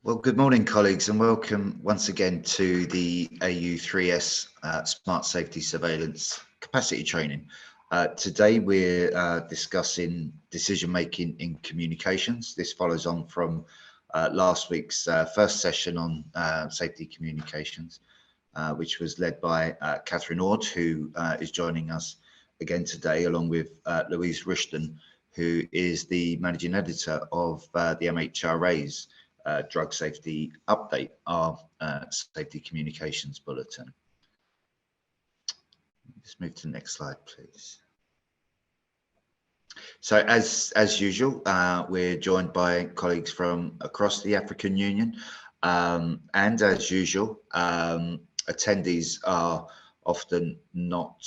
Well, good morning, colleagues, and welcome once again to the AU3S Smart Safety Surveillance Capacity Training. Today we're discussing decision-making in communications. This follows on from last week's first session on safety communications, which was led by Catherine Ord, who is joining us again today, along with Louise Rushton, who is the Managing Editor of the MHRA's Drug Safety Update, our Safety Communications Bulletin. Let's move to the next slide, please. So as usual, we're joined by colleagues from across the African Union, and as usual, attendees are often not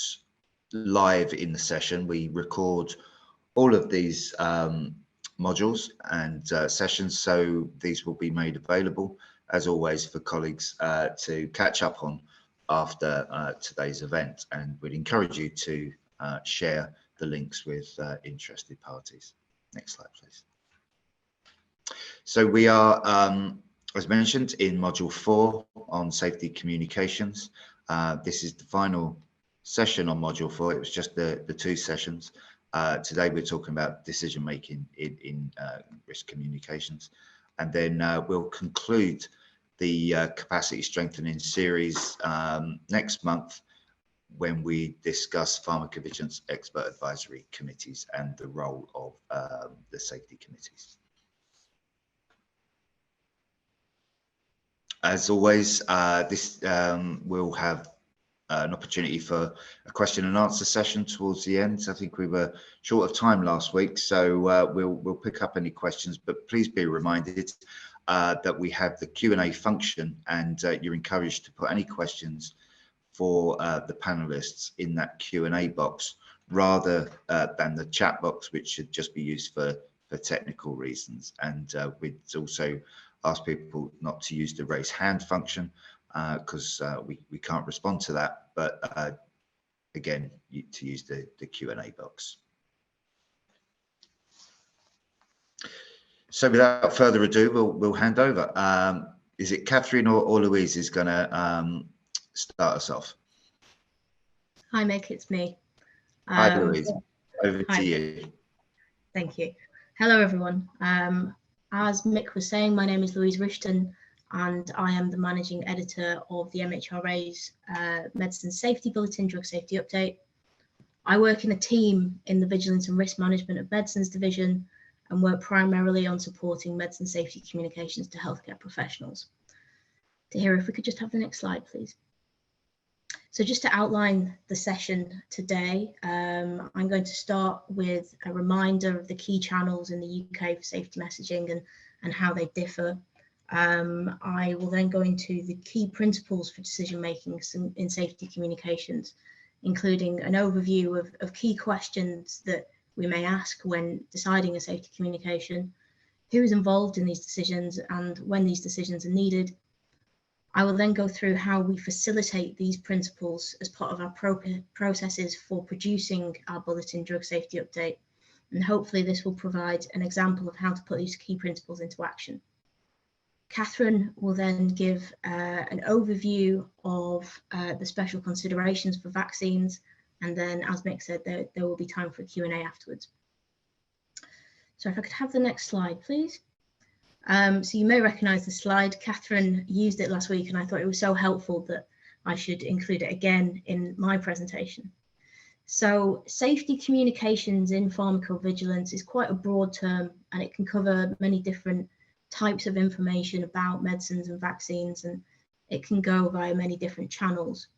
live in the session. We record all of these modules and sessions, so these will be made available as always for colleagues to catch up on after today's event, and we'd encourage you to share the links with interested parties. Next slide, please. So we are, as mentioned, in module 4 on safety communications. This is the final session on module 4. It was just the 2 sessions. Today we're talking about decision making in risk communications, and then we'll conclude the capacity strengthening series next month when we discuss pharmacovigilance expert advisory committees and the role of the safety committees. As always, this will have an opportunity for a question and answer session towards the end. I think we were short of time last week, so we'll pick up any questions, but please be reminded that we have the Q&A function, and you're encouraged to put any questions for the panelists in that Q&A box rather than the chat box, which should just be used for technical reasons. And we'd also ask people not to use the raise hand function, because we can't respond to that, but again, to use the Q&A box. So without further ado, we'll hand over. Is it Catherine or Louise is going to start us off? Hi, Mick, it's me. Hi, Louise. Over to you. Thank you. Hello, everyone. As Mick was saying, my name is Louise Rushton, and I am the Managing Editor of the MHRA's Medicine Safety Bulletin, Drug Safety Update. I work in a team in the Vigilance and Risk Management of Medicines Division and work primarily on supporting medicine safety communications to healthcare professionals. Tahira, if we could just have the next slide, please. So just to outline the session today, I'm going to start with a reminder of the key channels in the UK for safety messaging and how they differ. I will then go into the key principles for decision making in safety communications, including an overview of key questions that we may ask when deciding a safety communication, who is involved in these decisions and when these decisions are needed. I will then go through how we facilitate these principles as part of our processes for producing our Bulletin Drug Safety Update, and hopefully this will provide an example of how to put these key principles into action. Catherine will then give an overview of the special considerations for vaccines, and then, as Mick said, there will be time for a Q&A afterwards. So if I could have the next slide, please. So you may recognise the slide. Catherine used it last week, and I thought it was so helpful that I should include it again in my presentation. So safety communications in pharmacovigilance is quite a broad term, and it can cover many different types of information about medicines and vaccines, and it can go via many different channels.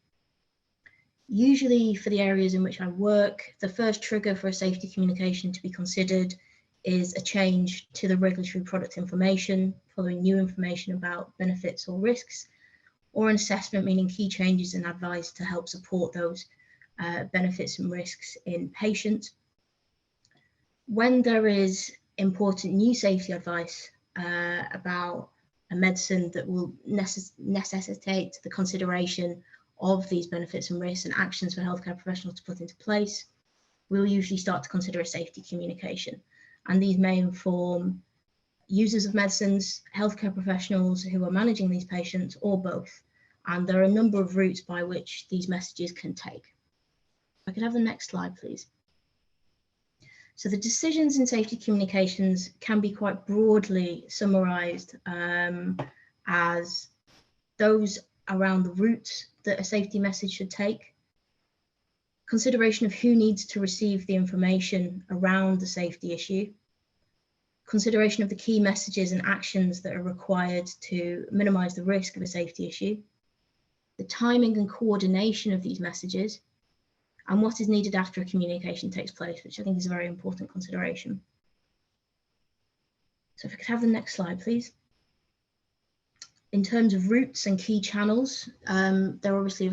Usually for the areas in which I work, the first trigger for a safety communication to be considered is a change to the regulatory product information following new information about benefits or risks, or an assessment meaning key changes in advice to help support those benefits and risks in patients. When there is important new safety advice about a medicine that will necessitate the consideration of these benefits and risks and actions for healthcare professionals to put into place, we'll usually start to consider a safety communication. And these may inform users of medicines, healthcare professionals who are managing these patients, or both. And there are a number of routes by which these messages can take. If I could have the next slide, please. So the decisions in safety communications can be quite broadly summarized as those around the routes that a safety message should take, consideration of who needs to receive the information around the safety issue, consideration of the key messages and actions that are required to minimize the risk of a safety issue, the timing and coordination of these messages, and what is needed after a communication takes place, which I think is a very important consideration. So if we could have the next slide, please. In terms of routes and key channels, there are obviously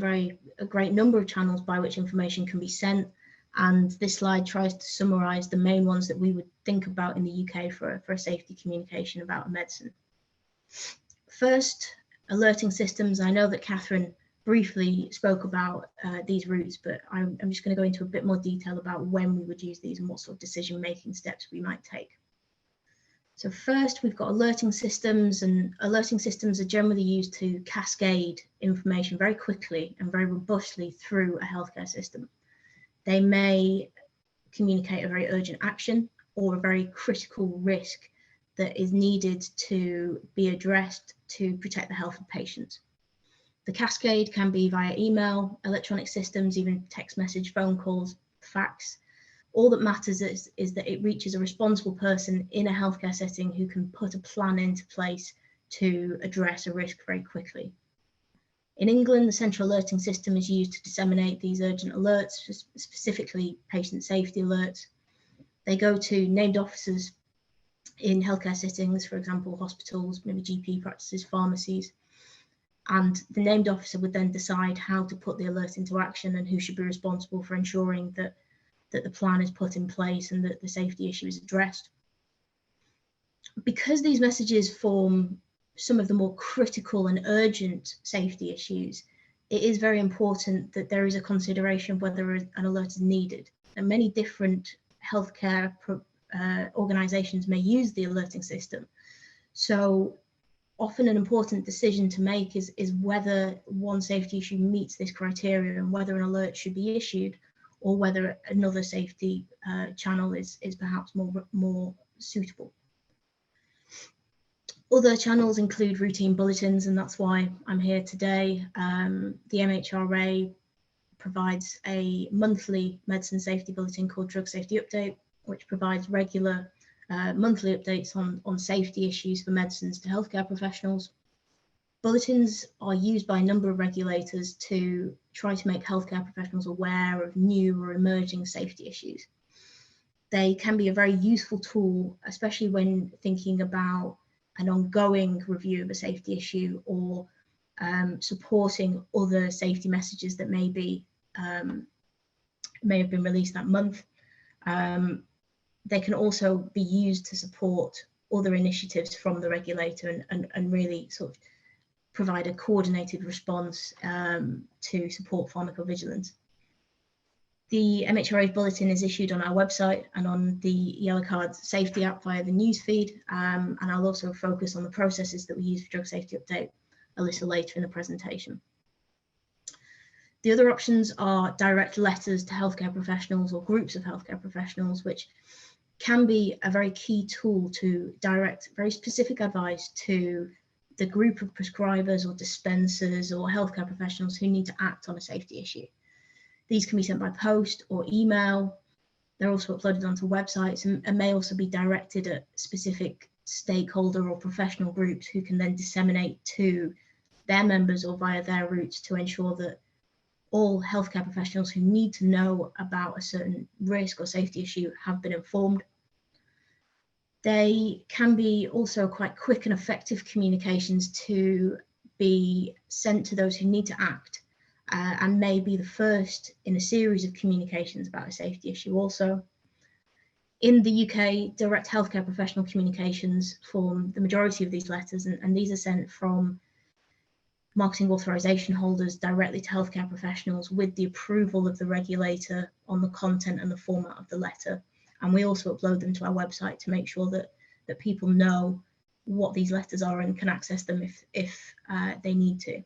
a great number of channels by which information can be sent, and this slide tries to summarize the main ones that we would think about in the UK for a safety communication about a medicine. First, alerting systems. I know that Catherine briefly spoke about these routes, but I'm just going to go into a bit more detail about when we would use these and what sort of decision-making steps we might take. So first, we've got alerting systems, and alerting systems are generally used to cascade information very quickly and very robustly through a healthcare system. They may communicate a very urgent action or a very critical risk that is needed to be addressed to protect the health of patients. The cascade can be via email, electronic systems, even text message, phone calls, fax. All that matters is that it reaches a responsible person in a healthcare setting who can put a plan into place to address a risk very quickly. In England, the central alerting system is used to disseminate these urgent alerts, specifically patient safety alerts. They go to named officers in healthcare settings, for example, hospitals, maybe GP practices, pharmacies. And the named officer would then decide how to put the alert into action and who should be responsible for ensuring that the plan is put in place and that the safety issue is addressed. Because these messages form some of the more critical and urgent safety issues, it is very important that there is a consideration of whether an alert is needed. And many different healthcare organizations may use the alerting system. So often an important decision to make is whether one safety issue meets this criteria and whether an alert should be issued, or whether another safety channel is perhaps more suitable. Other channels include routine bulletins, and that's why I'm here today. The MHRA provides a monthly medicine safety bulletin called Drug Safety Update, which provides regular monthly updates on safety issues for medicines to healthcare professionals. Bulletins are used by a number of regulators to try to make healthcare professionals aware of new or emerging safety issues. They can be a very useful tool, especially when thinking about an ongoing review of a safety issue or supporting other safety messages that may have been released that month. They can also be used to support other initiatives from the regulator and really sort of provide a coordinated response to support pharmacovigilance. The MHRA's bulletin is issued on our website and on the Yellow Card Safety app via the newsfeed, and I'll also focus on the processes that we use for Drug Safety Update a little later in the presentation. The other options are direct letters to healthcare professionals or groups of healthcare professionals, which can be a very key tool to direct very specific advice to the group of prescribers or dispensers or healthcare professionals who need to act on a safety issue. These can be sent by post or email. They're also uploaded onto websites and may also be directed at specific stakeholder or professional groups who can then disseminate to their members or via their routes to ensure that all healthcare professionals who need to know about a certain risk or safety issue have been informed. They can be also quite quick and effective communications to be sent to those who need to act and may be the first in a series of communications about a safety issue also. In the UK, direct healthcare professional communications form the majority of these letters, and these are sent from marketing authorization holders directly to healthcare professionals with the approval of the regulator on the content and the format of the letter. And we also upload them to our website to make sure that that people know what these letters are and can access them if they need to.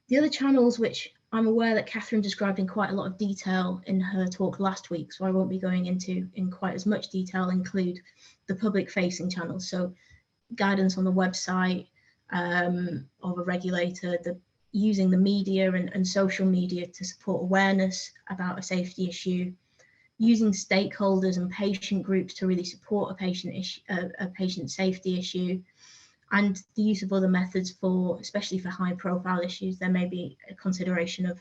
The other channels, which I'm aware that Catherine described in quite a lot of detail in her talk last week, so I won't be going into in quite as much detail, include the public-facing channels. So guidance on the website of a regulator, using the media and social media to support awareness about a safety issue, using stakeholders and patient groups to really support a patient safety issue, and the use of other methods for, especially for high profile issues. There may be a consideration of,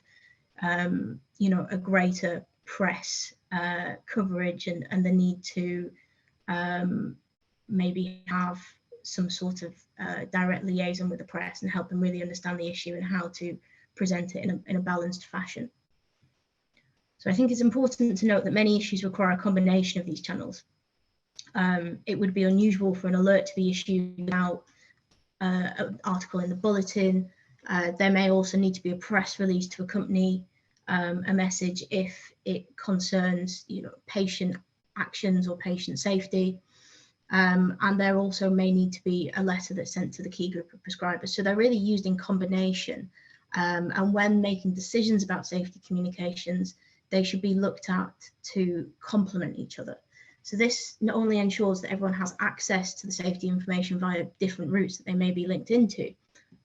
you know, a greater press coverage and the need to maybe have some sort of direct liaison with the press and help them really understand the issue and how to present it in a balanced fashion. So I think it's important to note that many issues require a combination of these channels. It would be unusual for an alert to be issued without an article in the bulletin. There may also need to be a press release to accompany a message if it concerns, you know, patient actions or patient safety. And there also may need to be a letter that's sent to the key group of prescribers. So they're really used in combination. And when making decisions about safety communications, they should be looked at to complement each other. So this not only ensures that everyone has access to the safety information via different routes that they may be linked into,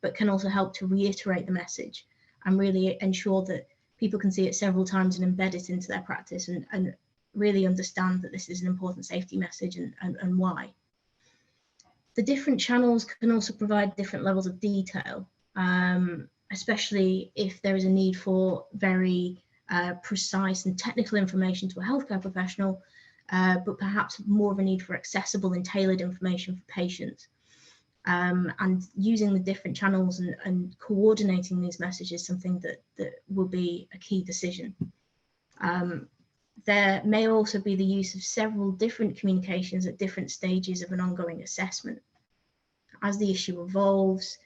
but can also help to reiterate the message and really ensure that people can see it several times and embed it into their practice and really understand that this is an important safety message and why. The different channels can also provide different levels of detail, especially if there is a need for very precise and technical information to a healthcare professional, but perhaps more of a need for accessible and tailored information for patients. And using the different channels and coordinating these messages is something that will be a key decision. There may also be the use of several different communications at different stages of an ongoing assessment. As the issue evolves,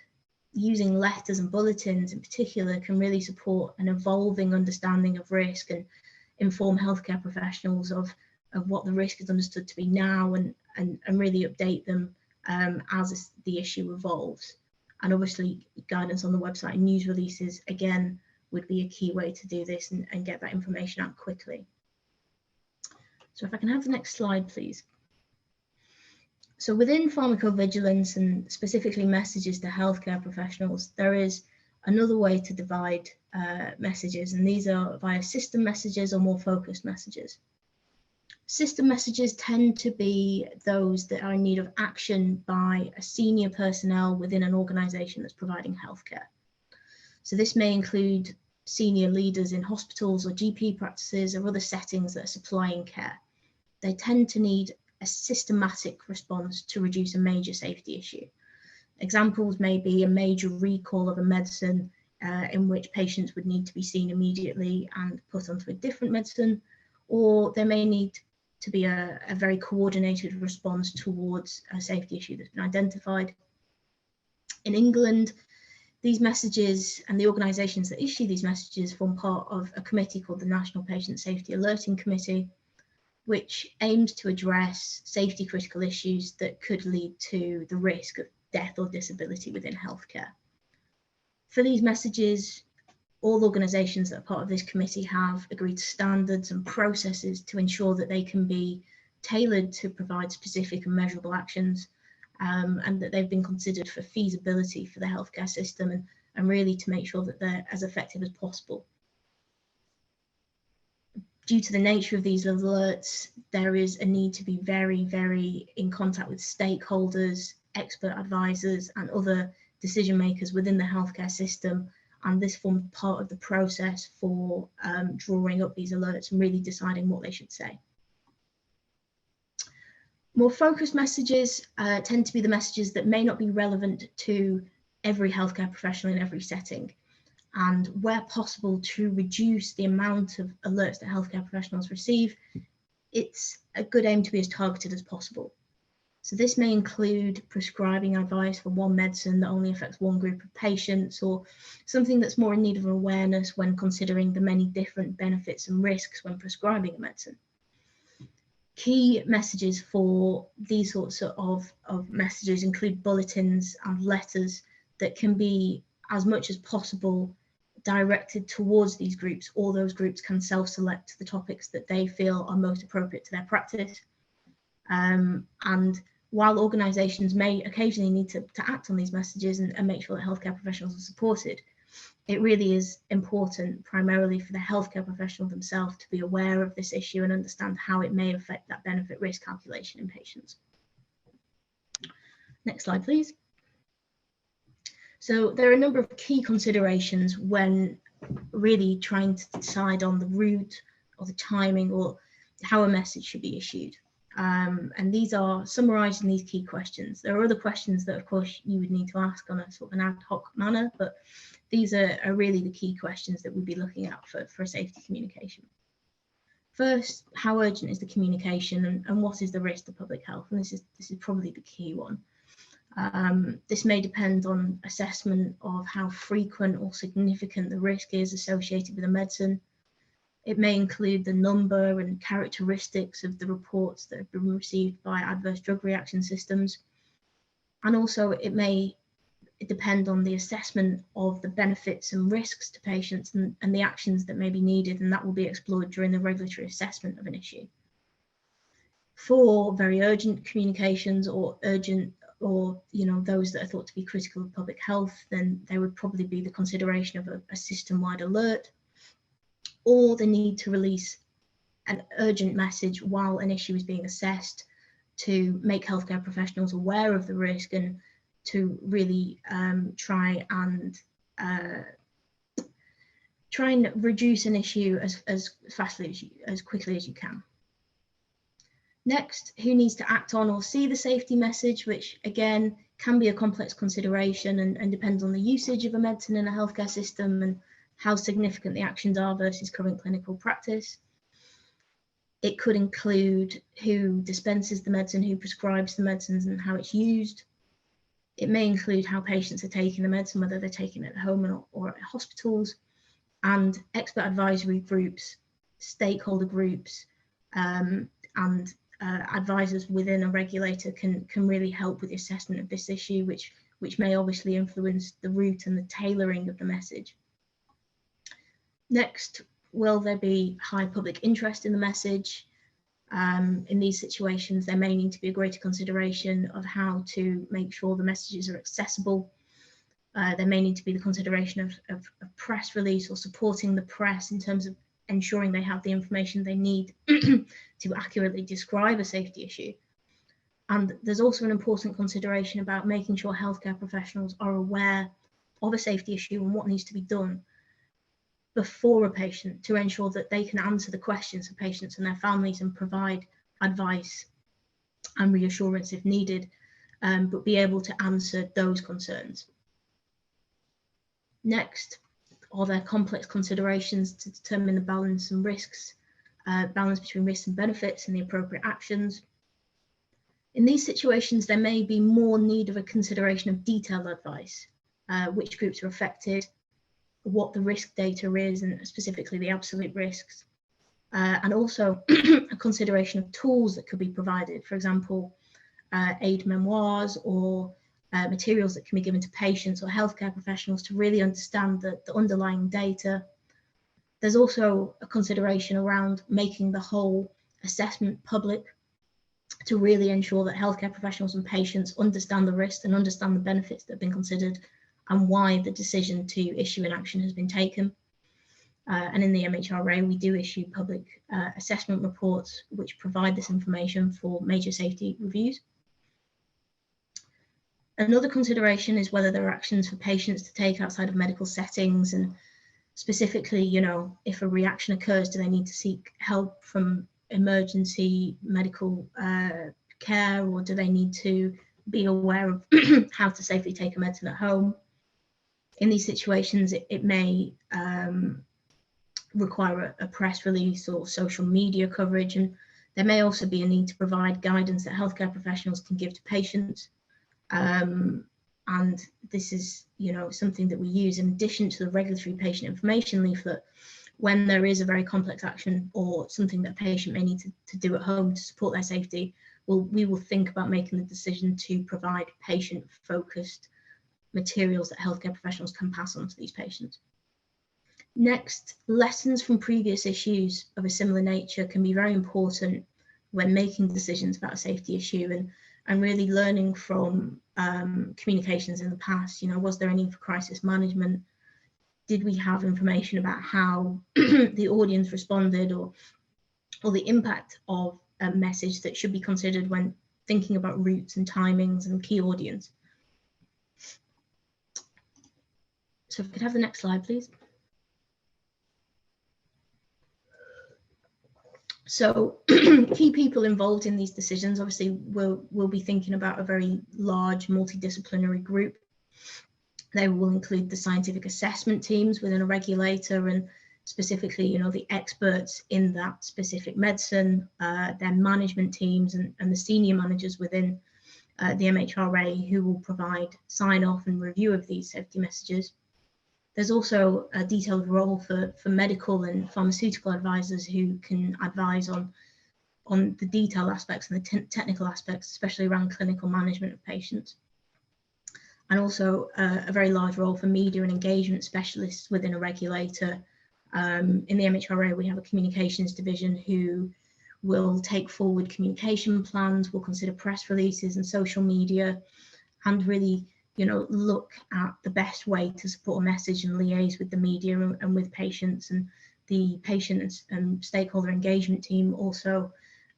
using letters and bulletins in particular can really support an evolving understanding of risk and inform healthcare professionals of what the risk is understood to be now and really update them as the issue evolves. And obviously guidance on the website and news releases, again, would be a key way to do this and get that information out quickly. So if I can have the next slide, please. So within pharmacovigilance and specifically messages to healthcare professionals, there is another way to divide messages, and these are via system messages or more focused messages. System messages tend to be those that are in need of action by a senior personnel within an organization that's providing healthcare. So this may include senior leaders in hospitals or GP practices or other settings that are supplying care. They tend to need a systematic response to reduce a major safety issue. Examples may be a major recall of a medicine in which patients would need to be seen immediately and put onto a different medicine, or there may need to be a very coordinated response towards a safety issue that's been identified. In England, these messages and the organisations that issue these messages form part of a committee called the National Patient Safety Alerting Committee, which aims to address safety critical issues that could lead to the risk of death or disability within healthcare. For these messages, all organisations that are part of this committee have agreed standards and processes to ensure that they can be tailored to provide specific and measurable actions, and that they've been considered for feasibility for the healthcare system and really to make sure that they're as effective as possible. Due to the nature of these alerts, there is a need to be very, very in contact with stakeholders, expert advisors, and other decision makers within the healthcare system. And this forms part of the process for drawing up these alerts and really deciding what they should say. More focused messages tend to be the messages that may not be relevant to every healthcare professional in every setting. And where possible, to reduce the amount of alerts that healthcare professionals receive, it's a good aim to be as targeted as possible. So this may include prescribing advice for one medicine that only affects one group of patients, or something that's more in need of awareness when considering the many different benefits and risks when prescribing a medicine. Key messages for these sorts of messages include bulletins and letters that can be, as much as possible, directed towards these groups, or those groups can self-select the topics that they feel are most appropriate to their practice. And while organisations may occasionally need to act on these messages and make sure that healthcare professionals are supported, it really is important primarily for the healthcare professional themselves to be aware of this issue and understand how it may affect that benefit risk calculation in patients. Next slide, please. So there are a number of key considerations when really trying to decide on the route or the timing or how a message should be issued. And these are summarised in these key questions. There are other questions that, of course, you would need to ask on a sort of an ad hoc manner, but these are really the key questions that we'd be looking at for safety communication. First, how urgent is the communication and what is the risk to public health? And this is probably the key one. This may depend on assessment of how frequent or significant the risk is associated with a medicine. It may include the number and characteristics of the reports that have been received by adverse drug reaction systems. And also it may depend on the assessment of the benefits and risks to patients and the actions that may be needed, and that will be explored during the regulatory assessment of an issue. For very urgent communications or urgent or those that are thought to be critical of public health, then there would probably be the consideration of a system-wide alert, or the need to release an urgent message while an issue is being assessed to make healthcare professionals aware of the risk and to really try and reduce an issue as quickly as you can. Next, who needs to act on or see the safety message, which again can be a complex consideration and depends on the usage of a medicine in a healthcare system and how significant the actions are versus current clinical practice. It could include who dispenses the medicine, who prescribes the medicines and how it's used. It may include how patients are taking the medicine, whether they're taking it at home or at hospitals, and expert advisory groups, stakeholder groups, and advisors within a regulator can really help with the assessment of this issue, which may obviously influence the route and the tailoring of the message. Next, will there be high public interest in the message? In these situations, there may need to be a greater consideration of how to make sure the messages are accessible. There may need to be the consideration of press release or supporting the press in terms of ensuring they have the information they need to accurately describe a safety issue. And there's also an important consideration about making sure healthcare professionals are aware of a safety issue and what needs to be done before a patient to ensure that they can answer the questions of patients and their families and provide advice and reassurance if needed, but be able to answer those concerns. Next, are there complex considerations to determine the balance and risks, balance between risks and benefits and the appropriate actions? In these situations, there may be more need of a consideration of detailed advice, which groups are affected, what the risk data is, and specifically the absolute risks, and also a consideration of tools that could be provided, for example, aid memoirs or materials that can be given to patients or healthcare professionals to really understand the underlying data. There's also a consideration around making the whole assessment public to really ensure that healthcare professionals and patients understand the risks and understand the benefits that have been considered and why the decision to issue an action has been taken. And in the MHRA, we do issue public assessment reports which provide this information for major safety reviews. Another consideration is whether there are actions for patients to take outside of medical settings, and specifically, if a reaction occurs, do they need to seek help from emergency medical care, or do they need to be aware of how to safely take a medicine at home? In these situations, it may require a press release or social media coverage, and there may also be a need to provide guidance that healthcare professionals can give to patients. And this is, something that we use in addition to the regulatory patient information leaflet, when there is a very complex action or something that a patient may need to do at home to support their safety, we will think about making the decision to provide patient-focused materials that healthcare professionals can pass on to these patients. Next, lessons from previous issues of a similar nature can be very important when making decisions about a safety issue, and really learning from communications in the past. You know, was there a need for crisis management? Did we have information about how the audience responded, or the impact of a message that should be considered when thinking about routes and timings and key audience? So if we could have the next slide, please. So key people involved in these decisions, obviously, will be thinking about a very large multidisciplinary group. They will include the scientific assessment teams within a regulator, and specifically, you know, the experts in that specific medicine, their management teams, and the senior managers within the MHRA, who will provide sign-off and review of these safety messages. There's also a detailed role for medical and pharmaceutical advisors who can advise on the detailed aspects and the technical aspects, especially around clinical management of patients. And also a very large role for media and engagement specialists within a regulator. In the MHRA, we have a communications division who will take forward communication plans, will consider press releases and social media, and really, you know, look at the best way to support a message and liaise with the media and with patients. And the patient and stakeholder engagement team also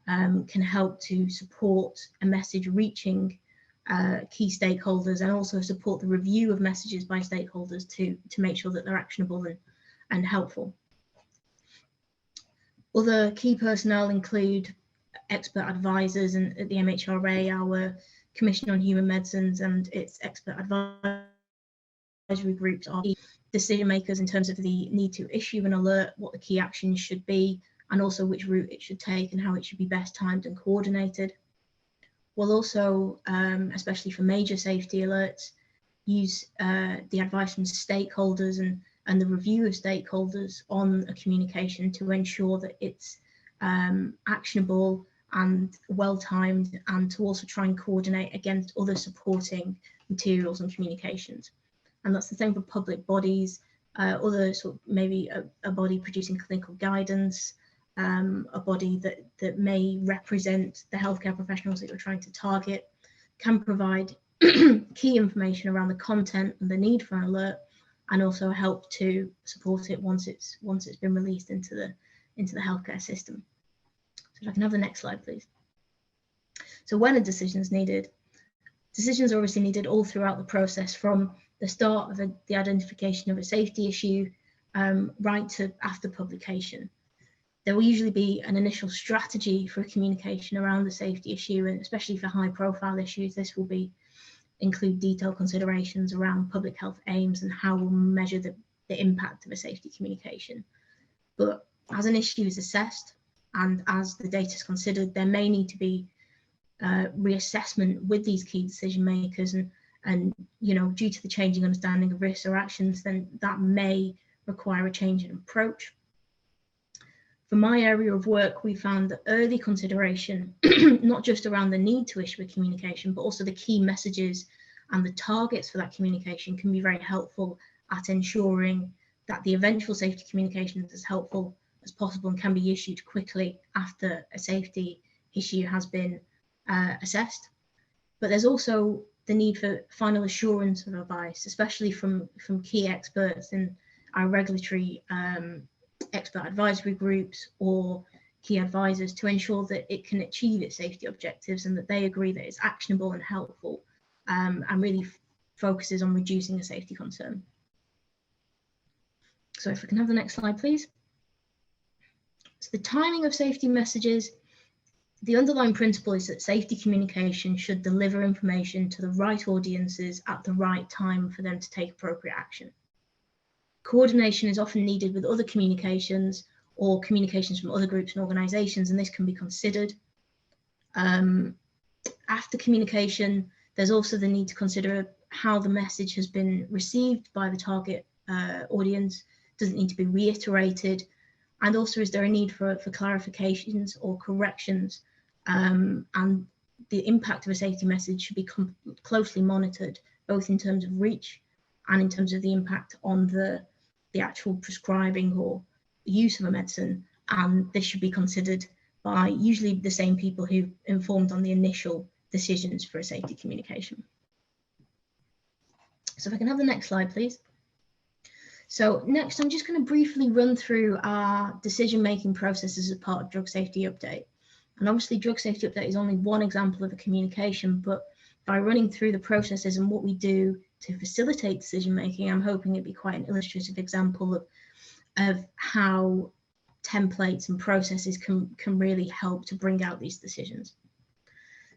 can help to support a message reaching key stakeholders, and also support the review of messages by stakeholders to make sure that they're actionable and helpful. Other key personnel include expert advisors, and at the MHRA, our Commission on Human Medicines and its expert advisory groups are decision makers in terms of the need to issue an alert, what the key actions should be, and also which route it should take and how it should be best timed and coordinated. We'll also, especially for major safety alerts, use the advice from stakeholders and the review of stakeholders on a communication to ensure that it's actionable and well-timed, and to also try and coordinate against other supporting materials and communications. And that's the same for public bodies, other sort of maybe a body producing clinical guidance, a body that may represent the healthcare professionals that you're trying to target, can provide key information around the content and the need for an alert, and also help to support it once it's been released into the healthcare system. So if I can have the next slide, please. So when a decision is needed, decisions are obviously needed all throughout the process, from the start of the identification of a safety issue right to after publication. There will usually be an initial strategy for communication around the safety issue, and especially for high profile issues, this will include detailed considerations around public health aims and how we'll measure the impact of a safety communication. But as an issue is assessed and as the data is considered, there may need to be reassessment with these key decision makers, and you know, due to the changing understanding of risks or actions, then that may require a change in approach. For my area of work, we found that early consideration, not just around the need to issue a communication, but also the key messages and the targets for that communication, can be very helpful at ensuring that the eventual safety communication is as helpful as possible and can be issued quickly after a safety issue has been assessed. But there's also the need for final assurance of advice, especially from key experts in our regulatory expert advisory groups or key advisors, to ensure that it can achieve its safety objectives and that they agree that it's actionable and helpful, and really focuses on reducing a safety concern. So if we can have the next slide, please. So the timing of safety messages, the underlying principle is that safety communication should deliver information to the right audiences at the right time for them to take appropriate action. Coordination is often needed with other communications or communications from other groups and organisations, and this can be considered. After communication, there's also the need to consider how the message has been received by the target audience, Does it need to be reiterated? And also, is there a need for clarifications or corrections? And the impact of a safety message should be closely monitored, both in terms of reach and in terms of the impact on the actual prescribing or use of a medicine. And this should be considered by usually the same people who informed on the initial decisions for a safety communication. So if I can have the next slide, please. So next, I'm just going to briefly run through our decision-making processes as part of Drug Safety Update. And obviously, Drug Safety Update is only one example of a communication, but by running through the processes and what we do to facilitate decision-making, I'm hoping it'd be quite an illustrative example of how templates and processes can really help to bring out these decisions.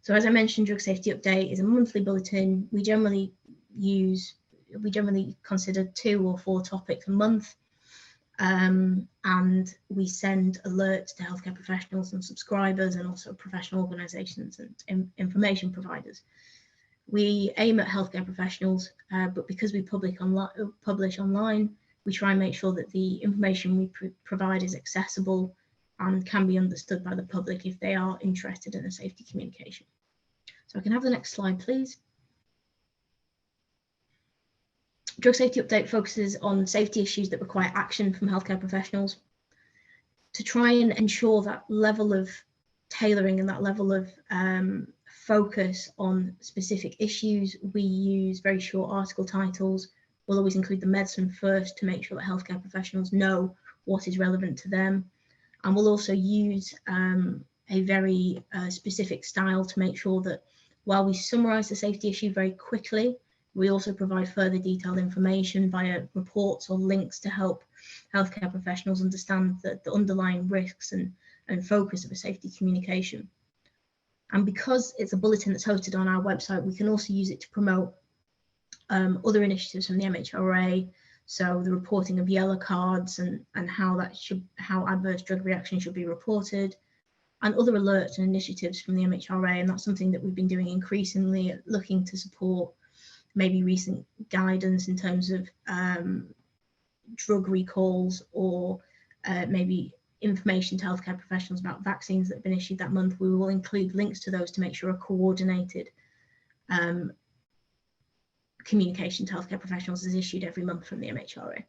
So as I mentioned, Drug Safety Update is a monthly bulletin. We generally consider 2 or 4 topics a month, and we send alerts to healthcare professionals and subscribers, and also professional organisations and information providers. We aim at healthcare professionals, but because we publish online, we try and make sure that the information we provide is accessible and can be understood by the public if they are interested in a safety communication. So I can have the next slide, please. Drug Safety Update focuses on safety issues that require action from healthcare professionals. To try and ensure that level of tailoring and that level of focus on specific issues, we use very short article titles. We'll always include the medicine first to make sure that healthcare professionals know what is relevant to them. And we'll also use a very specific style to make sure that while we summarise the safety issue very quickly, we also provide further detailed information via reports or links to help healthcare professionals understand the underlying risks and focus of a safety communication. And because it's a bulletin that's hosted on our website, we can also use it to promote other initiatives from the MHRA, so the reporting of yellow cards and how adverse drug reactions should be reported, and other alerts and initiatives from the MHRA. And that's something that we've been doing increasingly, looking to support maybe recent guidance in terms of drug recalls, or maybe information to healthcare professionals about vaccines that have been issued that month. We will include links to those to make sure a coordinated communication to healthcare professionals is issued every month from the MHRA.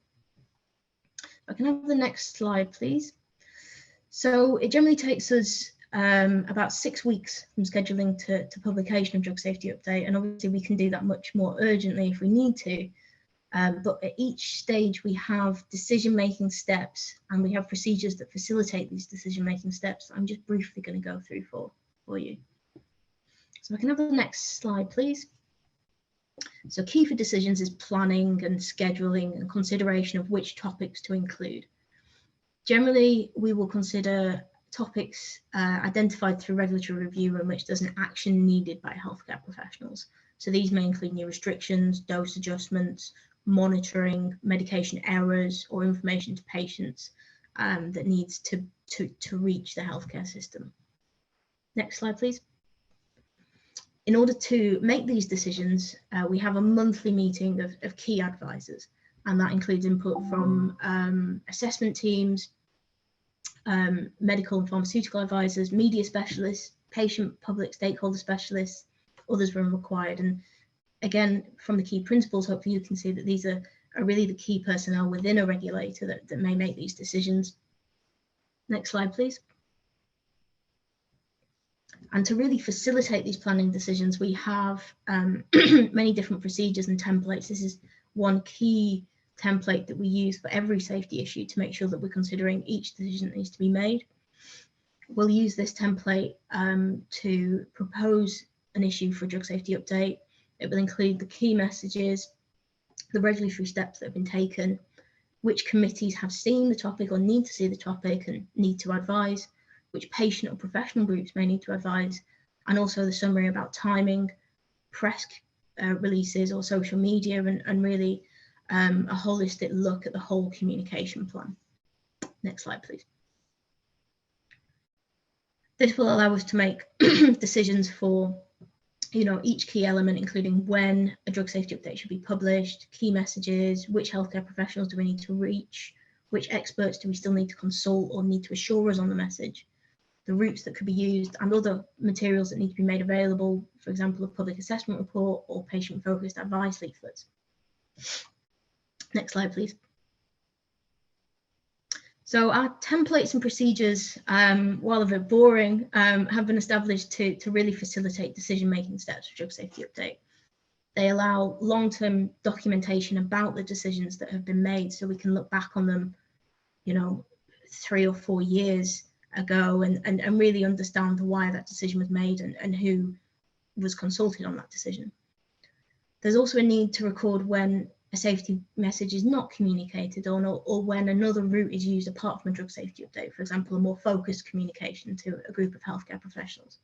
I can have the next slide, please. So it generally takes us about 6 weeks from scheduling to publication of Drug Safety Update, and obviously we can do that much more urgently if we need to. But at each stage we have decision-making steps, and we have procedures that facilitate these decision-making steps that I'm just briefly going to go through for you. So I can have the next slide, please. So key for decisions is planning and scheduling and consideration of which topics to include. Generally, we will consider topics identified through regulatory review in which there's an action needed by healthcare professionals. So these may include new restrictions, dose adjustments, monitoring, medication errors, or information to patients that needs to reach the healthcare system. Next slide, please. In order to make these decisions, we have a monthly meeting of key advisors, and that includes input from assessment teams, medical and pharmaceutical advisors, media specialists, patient, public, stakeholder specialists, others when required. And again, from the key principles, hopefully you can see that these are really the key personnel within a regulator that may make these decisions. Next slide, please. And to really facilitate these planning decisions, we have many different procedures and templates. This is one key template that we use for every safety issue to make sure that we're considering each decision that needs to be made. We'll use this template to propose an issue for a drug safety update. It will include the key messages, the regulatory steps that have been taken, which committees have seen the topic or need to see the topic and need to advise, which patient or professional groups may need to advise, and also the summary about timing, press releases or social media, and really a holistic look at the whole communication plan. Next slide, please. This will allow us to make decisions for each key element, including when a drug safety update should be published, key messages, which healthcare professionals do we need to reach, which experts do we still need to consult or need to assure us on the message, the routes that could be used, and other materials that need to be made available, for example, a public assessment report or patient-focused advice leaflets. Next slide, please. So our templates and procedures, while a bit boring, have been established to really facilitate decision-making steps for drug safety update. They allow long-term documentation about the decisions that have been made, so we can look back on them, 3 or 4 years ago and really understand why that decision was made and who was consulted on that decision. There's also a need to record when a safety message is not communicated on, or when another route is used apart from a drug safety update, for example, a more focused communication to a group of healthcare professionals.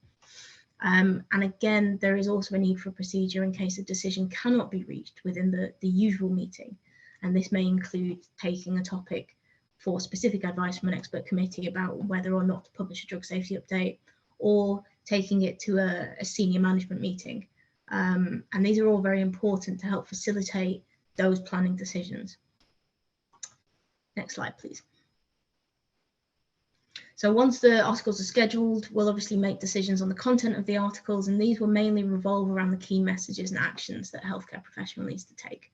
And again, there is also a need for a procedure in case a decision cannot be reached within the usual meeting. And this may include taking a topic for specific advice from an expert committee about whether or not to publish a drug safety update, or taking it to a senior management meeting. And these are all very important to help facilitate those planning decisions. Next slide, please. So once the articles are scheduled, we'll obviously make decisions on the content of the articles, and these will mainly revolve around the key messages and actions that a healthcare professional needs to take.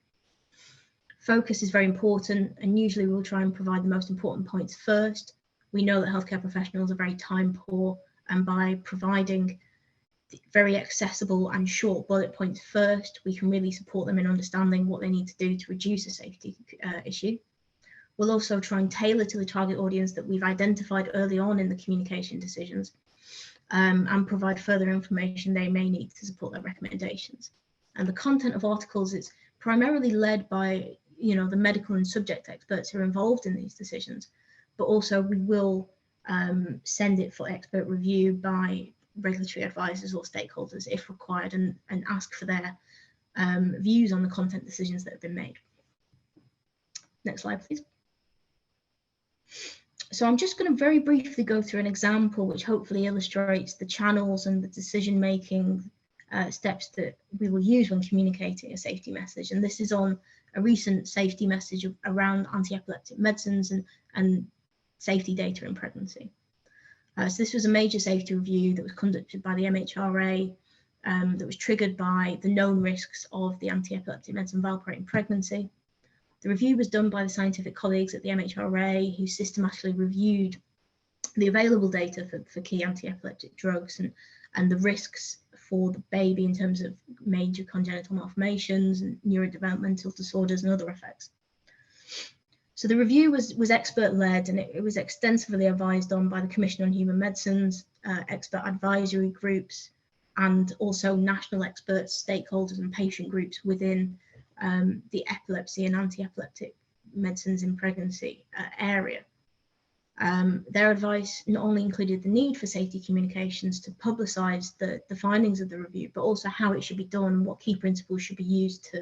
Focus is very important, and usually we'll try and provide the most important points first. We know that healthcare professionals are very time poor, and by providing very accessible and short bullet points first, we can really support them in understanding what they need to do to reduce a safety issue. We'll also try and tailor to the target audience that we've identified early on in the communication decisions, and provide further information they may need to support their recommendations. And the content of articles is primarily led by the medical and subject experts who are involved in these decisions, but also we will send it for expert review by regulatory advisors or stakeholders if required, and ask for their views on the content decisions that have been made. Next slide, please. So I'm just going to very briefly go through an example which hopefully illustrates the channels and the decision-making steps that we will use when communicating a safety message. And this is on a recent safety message around anti-epileptic medicines and safety data in pregnancy. So this was a major safety review that was conducted by the MHRA that was triggered by the known risks of the anti-epileptic medicine valproate in pregnancy. The review was done by the scientific colleagues at the MHRA, who systematically reviewed the available data for key anti-epileptic drugs and the risks for the baby in terms of major congenital malformations and neurodevelopmental disorders and other effects. So the review was expert-led, and it was extensively advised on by the Commission on Human Medicines, expert advisory groups, and also national experts, stakeholders and patient groups within the epilepsy and anti-epileptic medicines in pregnancy area. Their advice not only included the need for safety communications to publicise the findings of the review, but also how it should be done and what key principles should be used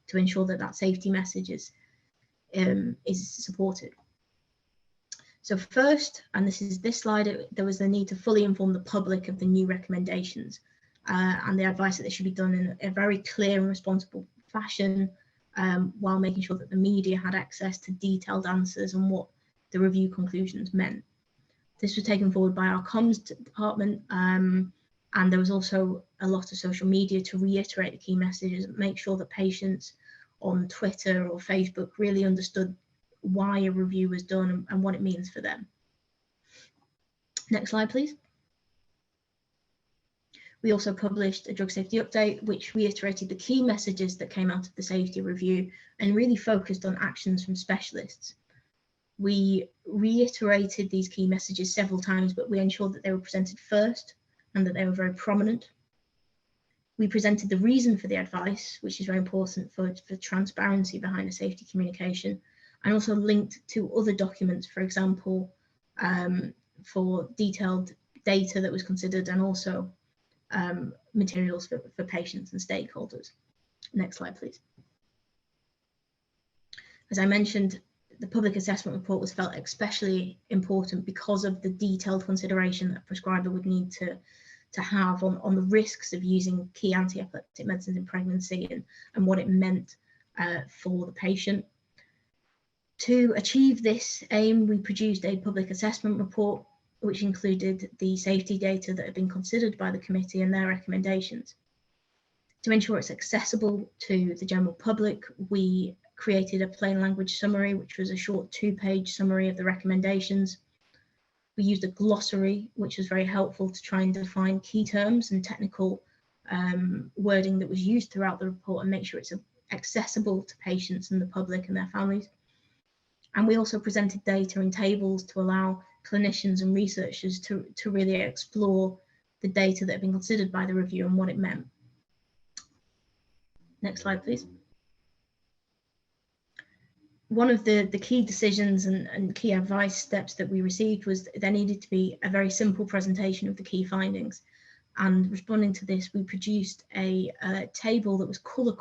to ensure that safety message is supported. So first, and this is this slide, there was the need to fully inform the public of the new recommendations and the advice that they should be done in a very clear and responsible fashion, while making sure that the media had access to detailed answers on what the review conclusions meant. This was taken forward by our comms department, and there was also a lot of social media to reiterate the key messages and make sure that patients on Twitter or Facebook really understood why a review was done and what it means for them. Next slide, please. We also published a drug safety update, which reiterated the key messages that came out of the safety review and really focused on actions from specialists. We reiterated these key messages several times, but we ensured that they were presented first and that they were very prominent. We presented the reason for the advice, which is very important for transparency behind a safety communication, and also linked to other documents, for example, for detailed data that was considered, and also materials for patients and stakeholders. Next slide, please. As I mentioned, the public assessment report was felt especially important because of the detailed consideration that a prescriber would need to have on the risks of using key anti-epileptic medicines in pregnancy and what it meant for the patient. To achieve this aim, we produced a public assessment report, which included the safety data that had been considered by the committee and their recommendations. To ensure it's accessible to the general public, we created a plain language summary, which was a short 2-page summary of the recommendations. We used a glossary, which was very helpful to try and define key terms and technical wording that was used throughout the report and make sure it's accessible to patients and the public and their families. And we also presented data in tables to allow clinicians and researchers to really explore the data that had been considered by the review and what it meant. Next slide, please. One of the key decisions and key advice steps that we received was there needed to be a very simple presentation of the key findings. And responding to this, we produced a table that was color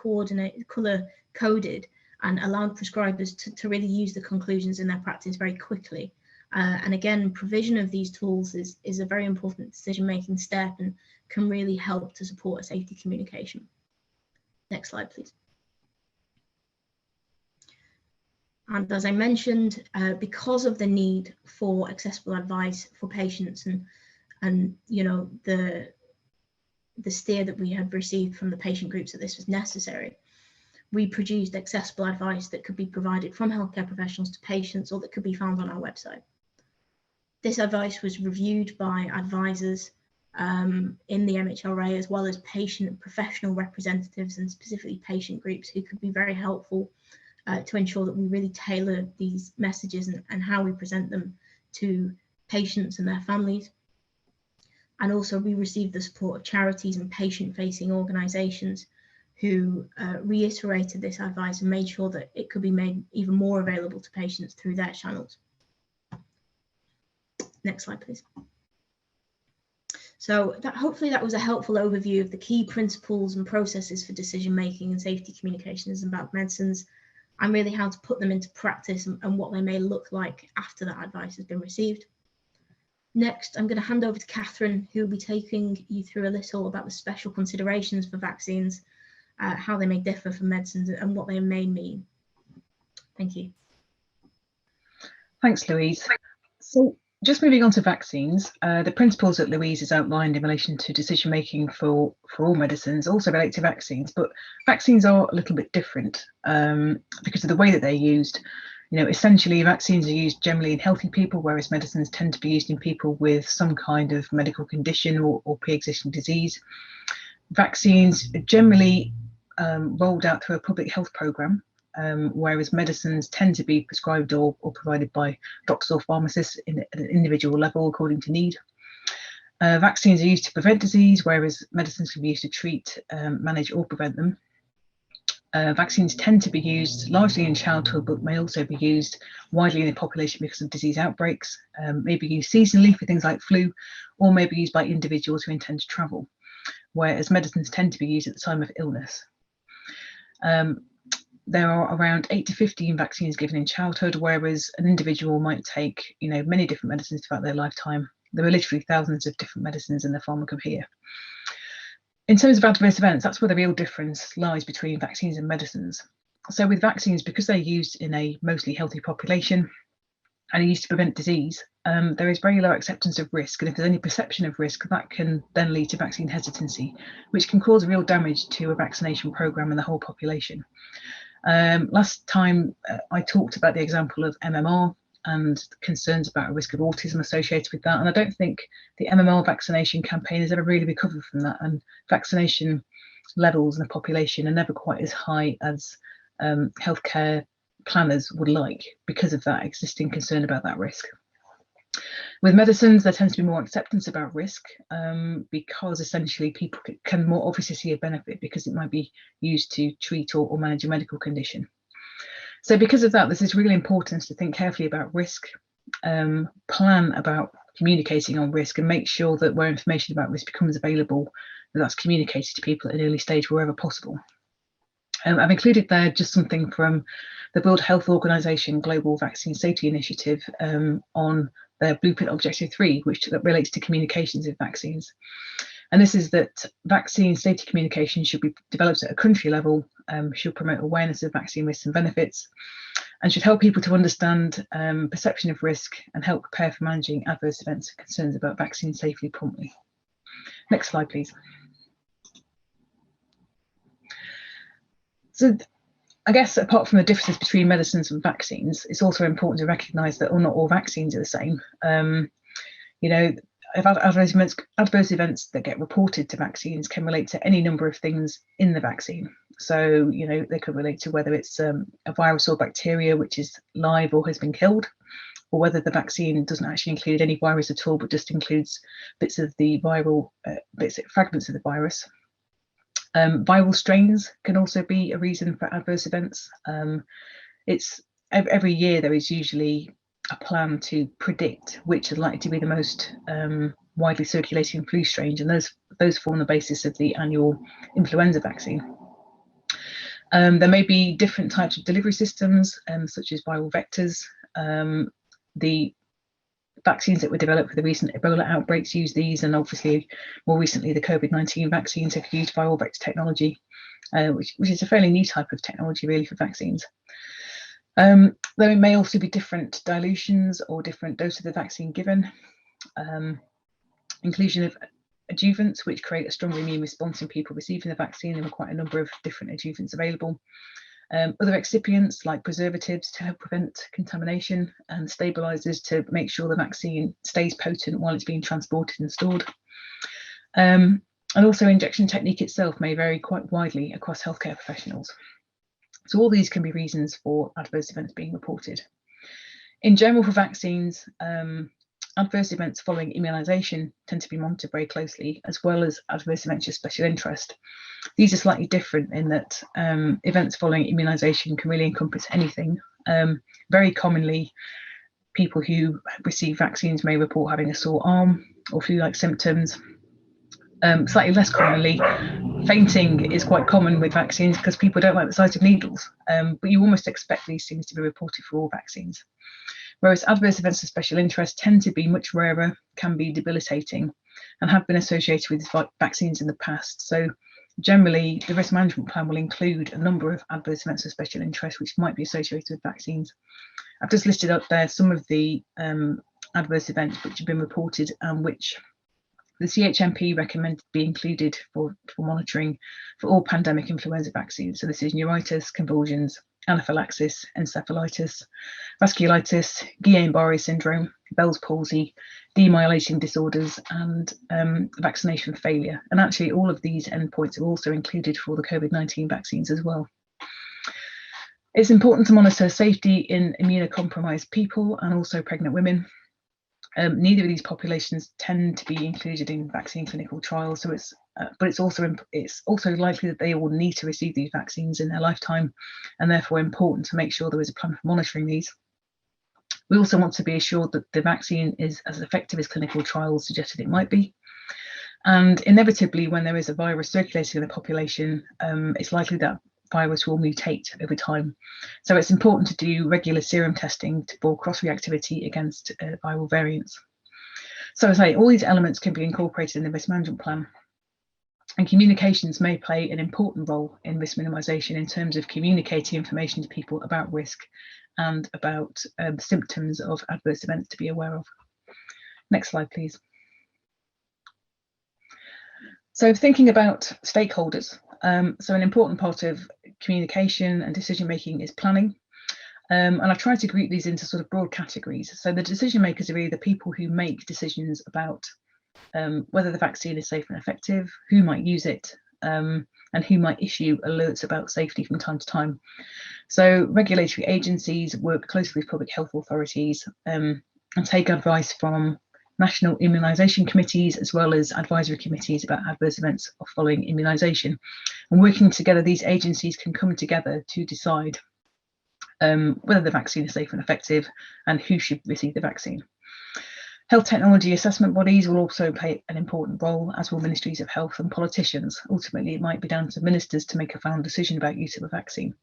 coded and allowed prescribers to really use the conclusions in their practice very quickly. And again, provision of these tools is a very important decision-making step and can really help to support a safety communication. Next slide, please. And as I mentioned, because of the need for accessible advice for patients and you know the steer that we had received from the patient groups that this was necessary, we produced accessible advice that could be provided from healthcare professionals to patients or that could be found on our website. This advice was reviewed by advisors in the MHRA, as well as patient and professional representatives and specifically patient groups who could be very helpful to ensure that we really tailor these messages and how we present them to patients and their families. And also we received the support of charities and patient-facing organisations who reiterated this advice and made sure that it could be made even more available to patients through their channels. Next slide, please. So hopefully that was a helpful overview of the key principles and processes for decision-making and safety communications about medicines, and really how to put them into practice and what they may look like after that advice has been received. Next, I'm going to hand over to Catherine, who will be taking you through a little about the special considerations for vaccines, how they may differ from medicines and what they may mean. Thank you. Thanks, Louise. So just moving on to vaccines, the principles that Louise has outlined in relation to decision making for all medicines also relate to vaccines, but vaccines are a little bit different because of the way that they're used. You know, essentially vaccines are used generally in healthy people, whereas medicines tend to be used in people with some kind of medical condition or pre-existing disease. Vaccines are generally rolled out through a public health programme, whereas medicines tend to be prescribed or provided by doctors or pharmacists at an individual level according to need. Vaccines are used to prevent disease, whereas medicines can be used to treat, manage or prevent them. Vaccines tend to be used largely in childhood, but may also be used widely in the population because of disease outbreaks, may be used seasonally for things like flu, or may be used by individuals who intend to travel, whereas medicines tend to be used at the time of illness. There are around 8 to 15 vaccines given in childhood, whereas an individual might take, you know, many different medicines throughout their lifetime. There are literally thousands of different medicines in the pharmacopoeia. In terms of adverse events, that's where the real difference lies between vaccines and medicines. So with vaccines, because they're used in a mostly healthy population and are used to prevent disease, there is very low acceptance of risk. And if there's any perception of risk, that can then lead to vaccine hesitancy, which can cause real damage to a vaccination programme and the whole population. Last time I talked about the example of MMR and concerns about a risk of autism associated with that. And I don't think the MMR vaccination campaign has ever really recovered from that. And vaccination levels in the population are never quite as high as healthcare planners would like because of that existing concern about that risk. With medicines, there tends to be more acceptance about risk because essentially people can more obviously see a benefit because it might be used to treat or manage a medical condition. So because of that, this is really important to think carefully about risk, plan about communicating on risk, and make sure that where information about risk becomes available, that's communicated to people at an early stage wherever possible. I've included there just something from the World Health Organization Global Vaccine Safety Initiative on their Blueprint Objective 3, which relates to communications of vaccines. And this is that vaccine safety communication should be developed at a country level, should promote awareness of vaccine risks and benefits, and should help people to understand perception of risk and help prepare for managing adverse events and concerns about vaccine safety promptly. Next slide, please. So I guess apart from the differences between medicines and vaccines, it's also important to recognise that not all vaccines are the same. You know, adverse events that get reported to vaccines can relate to any number of things in the vaccine. So, you know, they could relate to whether it's a virus or bacteria which is live or has been killed, or whether the vaccine doesn't actually include any virus at all, but just includes bits of the viral, fragments of the virus. Viral strains can also be a reason for adverse events. It's every year there is usually a plan to predict which is likely to be the most widely circulating flu strains, and those form the basis of the annual influenza vaccine. There may be different types of delivery systems, such as viral vectors. The vaccines that were developed for the recent Ebola outbreaks use these, and obviously more recently the COVID-19 vaccines have used viral vector technology, which is a fairly new type of technology really for vaccines. There may also be different dilutions or different doses of the vaccine given. Inclusion of adjuvants which create a stronger immune response in people receiving the vaccine. There are quite a number of different adjuvants available. Other excipients like preservatives to help prevent contamination, and stabilizers to make sure the vaccine stays potent while it's being transported and stored. And also injection technique itself may vary quite widely across healthcare professionals. So all these can be reasons for adverse events being reported. In general, for vaccines, adverse events following immunisation tend to be monitored very closely, as well as adverse events of special interest. These are slightly different in that events following immunisation can really encompass anything. Very commonly, people who receive vaccines may report having a sore arm or flu-like symptoms. Slightly less commonly, fainting is quite common with vaccines because people don't like the sight of needles, but you almost expect these things to be reported for all vaccines. Whereas adverse events of special interest tend to be much rarer, can be debilitating, and have been associated with vaccines in the past. So generally, the risk management plan will include a number of adverse events of special interest which might be associated with vaccines. I've just listed up there some of the adverse events which have been reported and which the CHMP recommended be included for monitoring for all pandemic influenza vaccines. So this is neuritis, convulsions, anaphylaxis, encephalitis, vasculitis, Guillain-Barré syndrome, Bell's palsy, demyelinating disorders, and vaccination failure. And actually all of these endpoints are also included for the COVID-19 vaccines as well. It's important to monitor safety in immunocompromised people and also pregnant women. Neither of these populations tend to be included in vaccine clinical trials, so but it's also likely that they will need to receive these vaccines in their lifetime, and therefore important to make sure there is a plan for monitoring these. We also want to be assured that the vaccine is as effective as clinical trials suggested it might be. And inevitably, when there is a virus circulating in the population, it's likely that virus will mutate over time. So it's important to do regular serum testing for cross-reactivity against viral variants. So as I say, all these elements can be incorporated in the risk management plan. And communications may play an important role in risk minimisation in terms of communicating information to people about risk and about symptoms of adverse events to be aware of. Next slide, please. So thinking about stakeholders, so an important part of communication and decision making is planning, and I try to group these into sort of broad categories. So the decision makers are either people who make decisions about whether the vaccine is safe and effective, who might use it, and who might issue alerts about safety from time to time. So regulatory agencies work closely with public health authorities and take advice from national immunisation committees as well as advisory committees about adverse events following immunisation. And working together, these agencies can come together to decide whether the vaccine is safe and effective and who should receive the vaccine. Health technology assessment bodies will also play an important role, as will ministries of health and politicians. Ultimately, it might be down to ministers to make a final decision about use of a vaccine,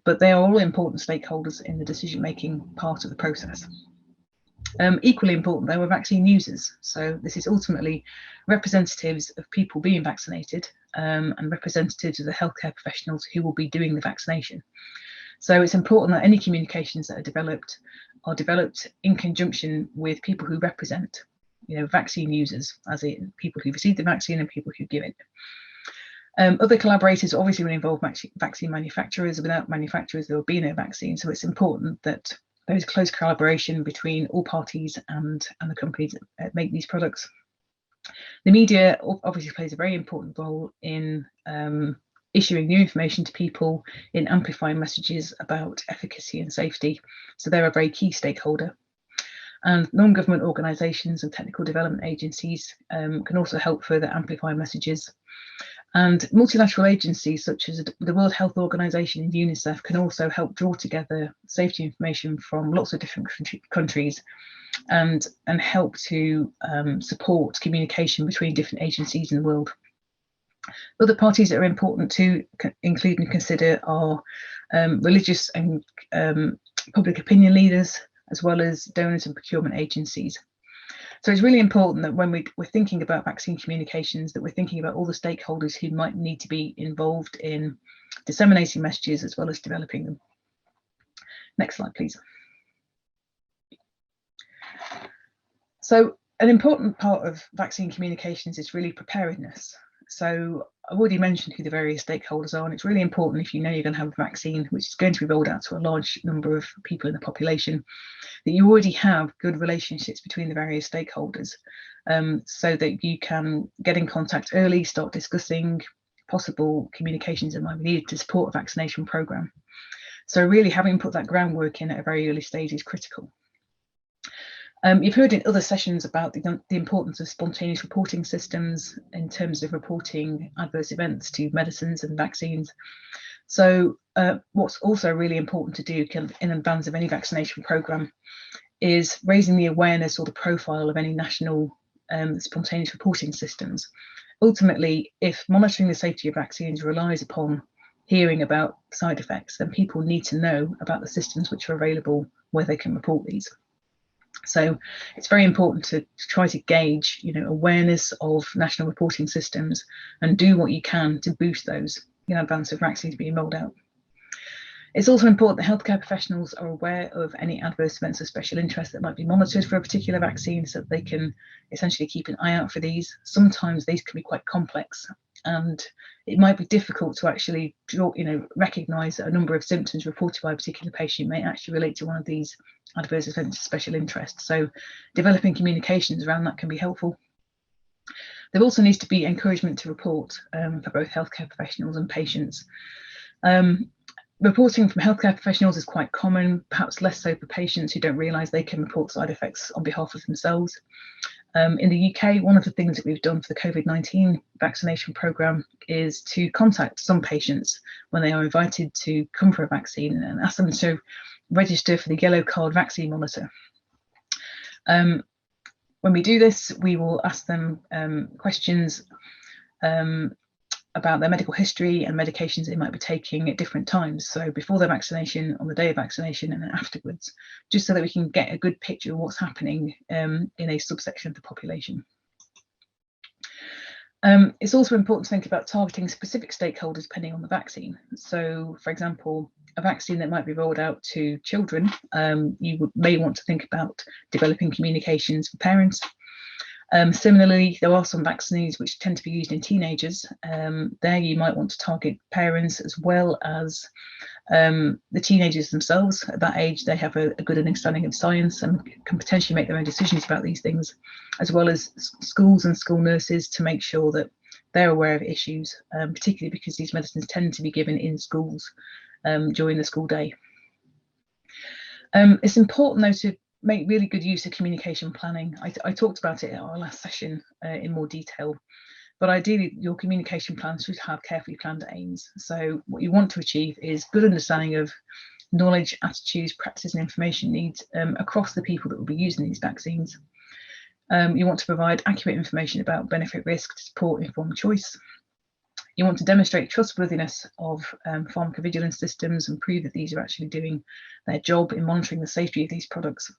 but they are all important stakeholders in the decision-making part of the process. Equally important, though, are vaccine users. So this is ultimately representatives of people being vaccinated and representatives of the healthcare professionals who will be doing the vaccination. So it's important that any communications that are developed in conjunction with people who represent, vaccine users, as in people who receive the vaccine and people who give it. Other collaborators obviously will involve vaccine manufacturers. Without manufacturers, there will be no vaccine. So it's important that there is close collaboration between all parties and the companies that make these products. The media obviously plays a very important role in issuing new information to people, in amplifying messages about efficacy and safety. So they're a very key stakeholder. And non-government organisations and technical development agencies can also help further amplify messages. And multilateral agencies such as the World Health Organization and UNICEF can also help draw together safety information from lots of different countries and help to support communication between different agencies in the world. Other parties that are important to include and consider are religious and public opinion leaders, as well as donors and procurement agencies. So it's really important that when we're thinking about vaccine communications, that we're thinking about all the stakeholders who might need to be involved in disseminating messages as well as developing them. Next slide, please. So an important part of vaccine communications is really preparedness. So I've already mentioned who the various stakeholders are, and it's really important if you know you're going to have a vaccine which is going to be rolled out to a large number of people in the population, that you already have good relationships between the various stakeholders, so that you can get in contact early, start discussing possible communications that might be needed to support a vaccination programme. So really having put that groundwork in at a very early stage is critical. You've heard in other sessions about the importance of spontaneous reporting systems in terms of reporting adverse events to medicines and vaccines. So what's also really important to do in advance of any vaccination programme is raising the awareness or the profile of any national spontaneous reporting systems. Ultimately, if monitoring the safety of vaccines relies upon hearing about side effects, then people need to know about the systems which are available where they can report these. So it's very important to try to gauge, awareness of national reporting systems and do what you can to boost those in advance of vaccines being rolled out. It's also important that healthcare professionals are aware of any adverse events of special interest that might be monitored for a particular vaccine, so that they can essentially keep an eye out for these. Sometimes these can be quite complex, and it might be difficult to actually recognise that a number of symptoms reported by a particular patient may actually relate to one of these adverse events of special interest. So developing communications around that can be helpful. There also needs to be encouragement to report for both healthcare professionals and patients. Reporting from healthcare professionals is quite common, perhaps less so for patients who don't realise they can report side effects on behalf of themselves. In the UK, one of the things that we've done for the COVID-19 vaccination programme is to contact some patients when they are invited to come for a vaccine and ask them to register for the yellow card vaccine monitor. When we do this, we will ask them questions about their medical history and medications they might be taking at different times. So before their vaccination, on the day of vaccination, and then afterwards, just so that we can get a good picture of what's happening in a subsection of the population. It's also important to think about targeting specific stakeholders depending on the vaccine. So, for example, a vaccine that might be rolled out to children, you may want to think about developing communications for parents. Similarly, there are some vaccines which tend to be used in teenagers. There you might want to target parents as well as the teenagers themselves. At that age, they have a good understanding of science and can potentially make their own decisions about these things, as well as schools and school nurses to make sure that they're aware of issues, particularly because these medicines tend to be given in schools during the school day. It's important though to make really good use of communication planning. I talked about it in our last session in more detail, but ideally your communication plans should have carefully planned aims. So what you want to achieve is good understanding of knowledge, attitudes, practices and information needs across the people that will be using these vaccines. You want to provide accurate information about benefit risk to support informed choice. You want to demonstrate trustworthiness of pharmacovigilance systems and prove that these are actually doing their job in monitoring the safety of these products.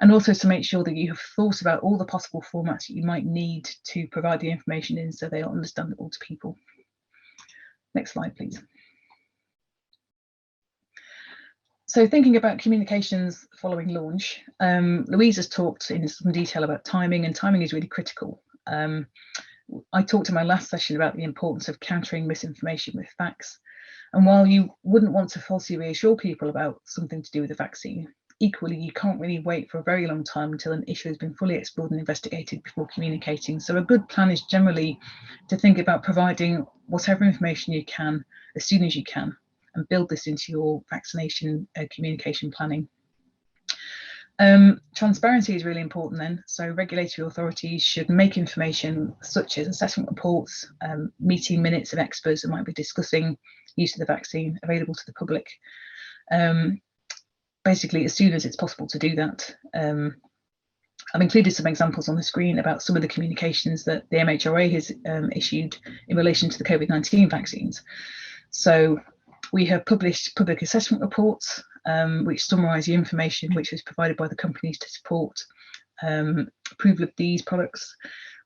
And also to make sure that you have thought about all the possible formats that you might need to provide the information in so they are understandable to people. Next slide, please. So thinking about communications following launch, Louise has talked in some detail about timing, and timing is really critical. I talked in my last session about the importance of countering misinformation with facts. And while you wouldn't want to falsely reassure people about something to do with the vaccine, equally, you can't really wait for a very long time until an issue has been fully explored and investigated before communicating. So a good plan is generally to think about providing whatever information you can as soon as you can, and build this into your vaccination communication planning. Transparency is really important then. So regulatory authorities should make information such as assessment reports, meeting minutes of experts that might be discussing use of the vaccine available to the public, basically as soon as it's possible to do that. I've included some examples on the screen about some of the communications that the MHRA has issued in relation to the COVID-19 vaccines. So we have published public assessment reports, which summarise the information which was provided by the companies to support approval of these products.